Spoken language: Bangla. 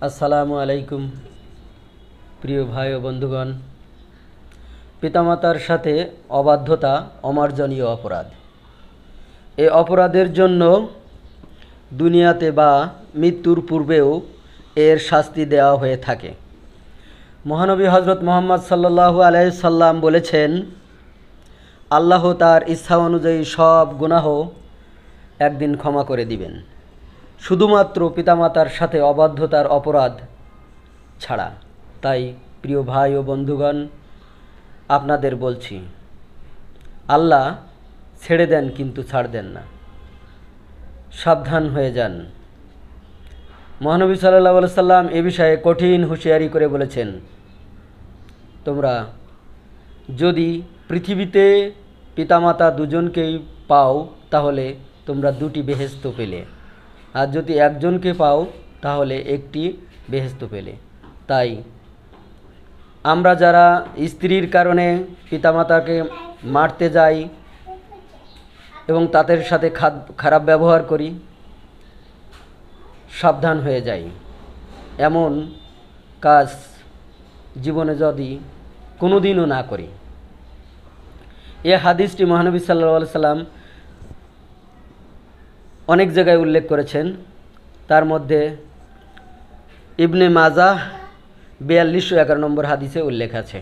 আসসালামু আলাইকুম প্রিয় ভাই ও বন্ধুগণ। পিতামাতার সাথে অবাধ্যতা অমার্জনীয় অপরাধ। এই অপরাধের জন্য দুনিয়াতে বা মৃত্যুর পূর্বেও এর শাস্তি দেওয়া হয়ে থাকে। মহানবী হজরত মুহাম্মদ সাল্লাল্লাহু আলাইহি সাল্লাম বলেছেন, আল্লাহ তার ইচ্ছা অনুযায়ী সব গুনাহ একদিন ক্ষমা করে দিবেন, শুধুমাত্র পিতামাতার সাথে অবাধ্যতার অপরাধ ছাড়া। তাই প্রিয় ভাই ও বন্ধুগণ, আপনাদের বলছি, আল্লাহ ছেড়ে দেন কিন্তু ছাড় দেন না। সাবধান হয়ে যান। মহানবী সাল্লাল্লাহু আলাইহি সাল্লাম এ বিষয়ে কঠিন হুঁশিয়ারি করে বলেছেন, তোমরা যদি পৃথিবীতে পিতামাতা দুজনকেই পাও তাহলে তোমরা দুটি বেহেশত পেলে, আর যদি একজনকে পাও তাহলে একটি বেহেশত পেলে। তাই আমরা যারা স্ত্রীর কারণে পিতামাতাকে মারতে যাই এবং তাদের সাথে খারাপ ব্যবহার করি, সাবধান হয়ে যাই। এমন কাজ জীবনে যদি কোনোদিনও না করি। এ হাদিসটি মহানবী সাল্লাল্লাহু আলাইহি সাল্লাম অনেক জায়গায় উল্লেখ করেছেন। তার মধ্যে ইবনে মাজাহ 4211 নম্বর হাদিসে উল্লেখ আছে।